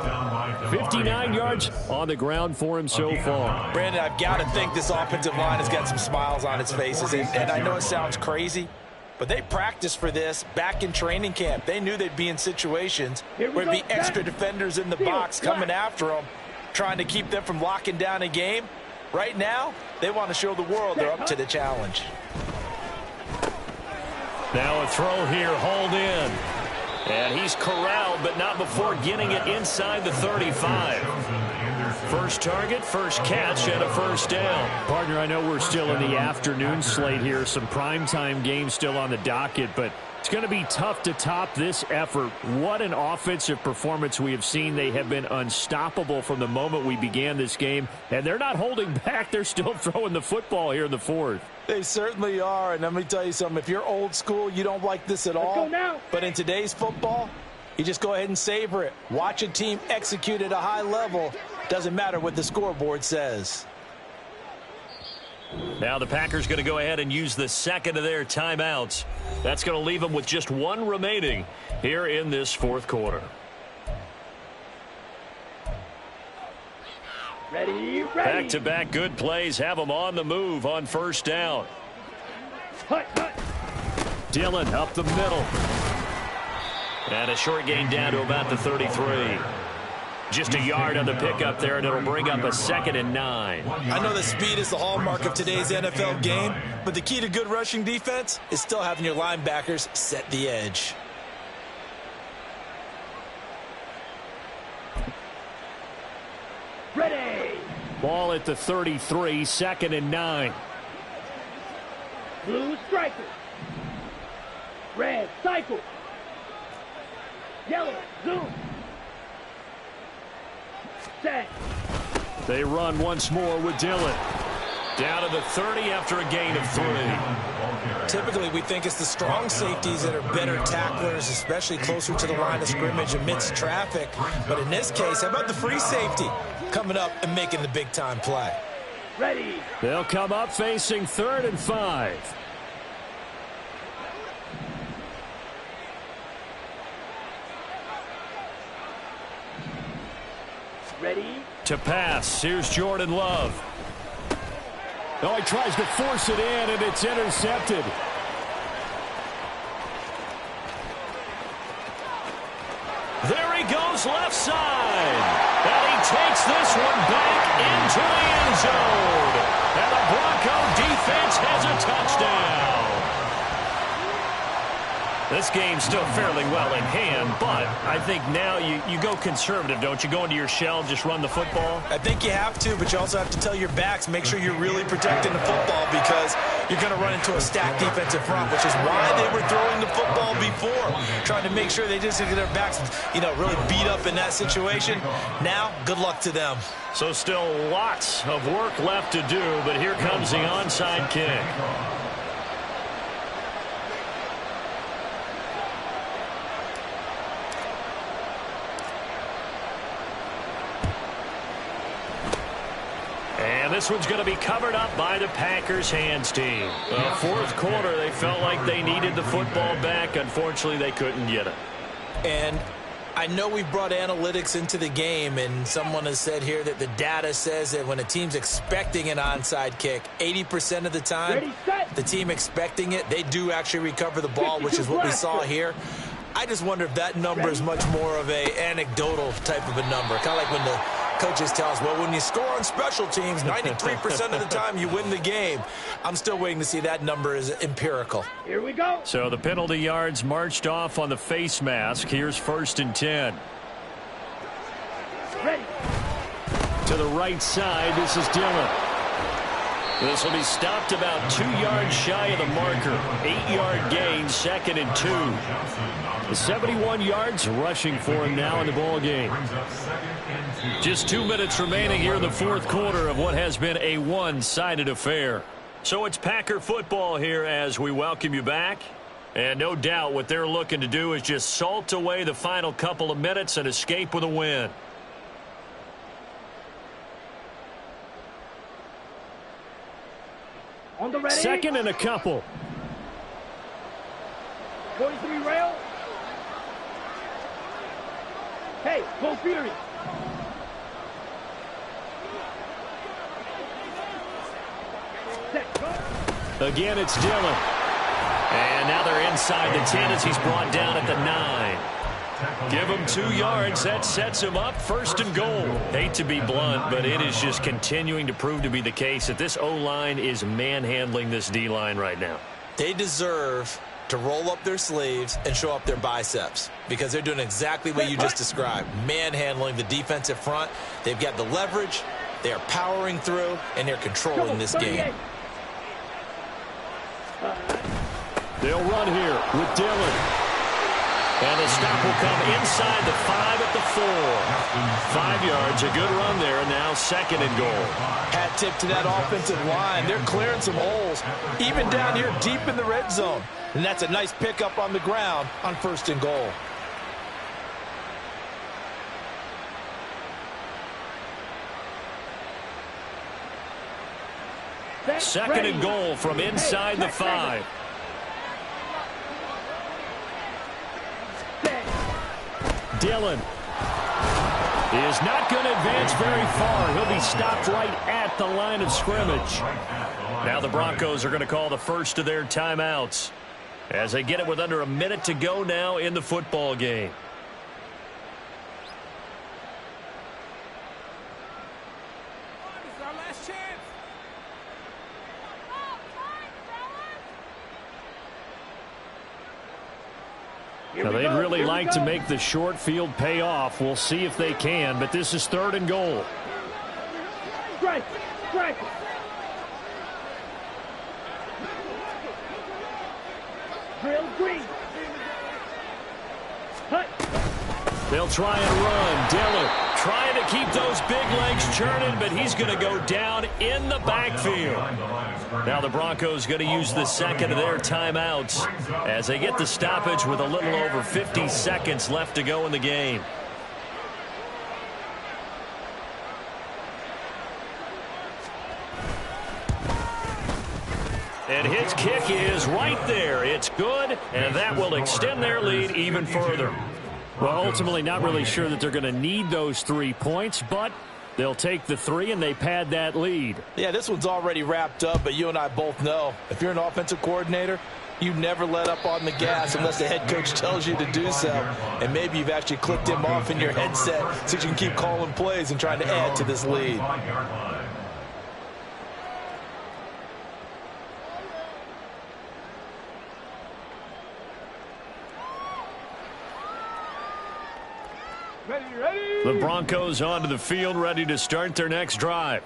59 yards on the ground for him so far. Brandon, I've got to think this offensive line has got some smiles on its faces. And I know it sounds crazy, but they practiced for this back in training camp. They knew they'd be in situations where there'd be extra defenders in the box coming after them, trying to keep them from locking down a game. Right now, they want to show the world they're up to the challenge. Now a throw here, hauled in. And he's corralled, but not before getting it inside the 35. First target, first catch, and a 1st down. Partner, I know we're still in the afternoon slate here. Some primetime games still on the docket, but it's going to be tough to top this effort. What an offensive performance we have seen. They have been unstoppable from the moment we began this game, and they're not holding back. They're still throwing the football here in the 4th. They certainly are, and let me tell you something. If you're old school, you don't like this at all. But in today's football, You just go ahead and savor it. Watch a team execute at a high level. Doesn't matter what the scoreboard says. Now the Packers going to go ahead and use the second of their timeouts. That's going to leave them with just one remaining here in this fourth quarter. Ready. Back-to-back good plays have them on the move on first down. Hut. Dillon up the middle. And a short gain down to about the 33. Just a yard on the pickup there, and it'll bring up a 2nd and 9. I know that speed is the hallmark of today's NFL game, but the key to good rushing defense is still having your linebackers set the edge. Ready. Ball at the 33, 2nd and 9. Blue striker. Red cycle. Yellow zoom. Set. They run once more with Dillon. Down to the 30 after a gain of 3. Typically, we think it's the strong safeties that are better tacklers, especially closer to the line of scrimmage amidst traffic. But in this case, how about the free safety coming up and making the big-time play? Ready. They'll come up facing 3rd and 5. Ready. To pass. Here's Jordan Love. Oh, he tries to force it in, and it's intercepted. There he goes left side. And he takes this one back into the end zone. And the Bronco defense has a touchdown. This game's still fairly well in hand, but I think now you go conservative, don't you? Go into your shell, just run the football? I think you have to, but you also have to tell your backs, make sure you're really protecting the football because you're going to run into a stacked defensive front, which is why they were throwing the football before, trying to make sure they just get their backs, really beat up in that situation. Now, good luck to them. So still lots of work left to do, but here comes the onside kick. And this one's going to be covered up by the Packers hands team. Fourth quarter, they felt like they needed the football back. Unfortunately, they couldn't get it. And I know we brought analytics into the game, and someone has said here that the data says that when a team's expecting an onside kick, 80% of the time, the team expecting it, they do actually recover the ball, which is what we saw here. I just wonder if that number is much more of a anecdotal type of a number. Kind of like when the coaches tell us, well, when you score on special teams, 93% of the time you win the game. I'm still waiting to see that number is empirical. Here we go. So the penalty yards marched off on the face mask. Here's 1st and 10. Ready. To the right side, this is Dillon. This will be stopped about 2 yards shy of the marker. 8-yard gain, 2nd and 2. 71 yards rushing for him now in the ball game. Just 2 minutes remaining here in the fourth quarter of what has been a one-sided affair. So it's Packer football here as we welcome you back. And no doubt what they're looking to do is just salt away the final couple of minutes and escape with a win. On the ready. 2nd and a couple. 43 rail. Hey, go Fury. Set, go. Again, it's Dillon. And now they're inside the 10 as he's brought down at the 9. Give him 2 yards. That sets him up 1st and goal. Hate to be blunt, but it is just continuing to prove to be the case that this O-line is manhandling this D-line right now. They deserve to roll up their sleeves and show up their biceps because they're doing exactly what you just described, manhandling the defensive front. They've got the leverage, they are powering through, and they're controlling this game. They'll run here with Dillon. And the stop will come inside the 5 at the 4. 5 yards, a good run there, and now 2nd and goal. Hat tip to that offensive line. They're clearing some holes, even down here deep in the red zone. And that's a nice pickup on the ground on 1st and goal. Second and goal from inside the 5. Dillon is not going to advance very far. He'll be stopped right at the line of scrimmage. Now the Broncos are going to call the first of their timeouts as they get it with under a minute to go now in the football game. Now, they'd really like to make the short field pay off. We'll see if they can, but this is third and goal. Strike! Strike! Drill green. Hut. They'll try and run. Dillon trying to keep those big legs churning, but he's going to go down in the backfield. Now the Broncos going to use the second of their timeouts as they get the stoppage with a little over 50 seconds left to go in the game. And his kick is right there. It's good, and that will extend their lead even further. Well, ultimately not really sure that they're going to need those 3 points, but they'll take the 3 and they pad that lead. Yeah, this one's already wrapped up, but you and I both know if you're an offensive coordinator, you never let up on the gas unless the head coach tells you to do so. And maybe you've actually clicked him off in your headset so you can keep calling plays and trying to add to this lead. The Broncos onto the field, ready to start their next drive.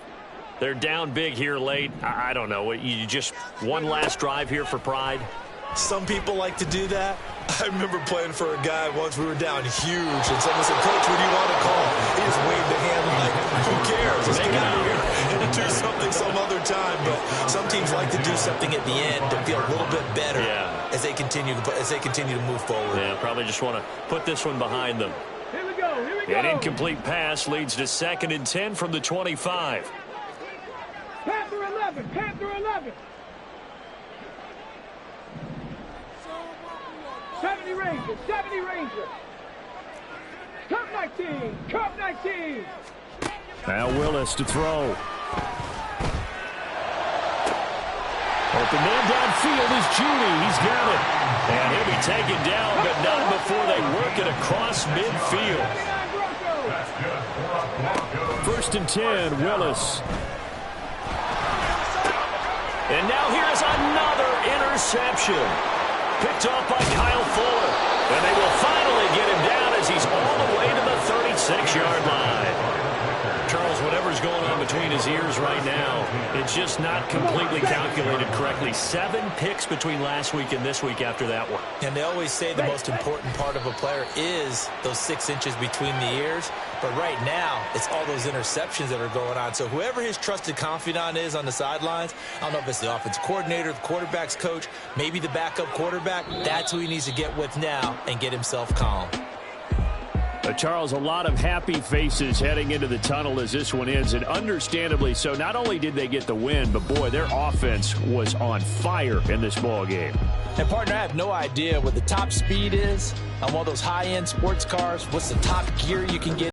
They're down big here late. I don't know. You just one last drive here for pride? Some people like to do that. I remember playing for a guy once. We were down huge, and someone said, "Coach, what do you want to call?" He just waved a hand like, "Who cares? Let's get out of here and do something some other time." But some teams like to do something at the end to feel a little bit better as they continue to move forward. Yeah, probably just want to put this one behind them. Here we go. Here we go. An incomplete pass leads to 2nd and 10 from the 25. Panther 11. Panther 11. 70 Rangers. 70 Rangers. Cup 19. Cup 19. Now Willis to throw. Open man downfield is Judy. He's got it. And he'll be taken down, but not before they work it across midfield. 1st and 10, Willis. And now here's another interception. Picked off by Kyle Fuller. And they will finally get him down as he's all the way to the 36-yard line. Charles, whatever's going on between his ears right now, it's just not completely calculated correctly. 7 picks between last week and this week after that one. And they always say the most important part of a player is those 6 inches between the ears. But right now, it's all those interceptions that are going on. So whoever his trusted confidant is on the sidelines, I don't know if it's the offensive coordinator, the quarterback's coach, maybe the backup quarterback, that's who he needs to get with now and get himself calm. Charles, a lot of happy faces heading into the tunnel as this one ends, and understandably so. Not only did they get the win, but, boy, their offense was on fire in this ball game. And, partner, I have no idea what the top speed is on one of those high-end sports cars. What's the top gear you can get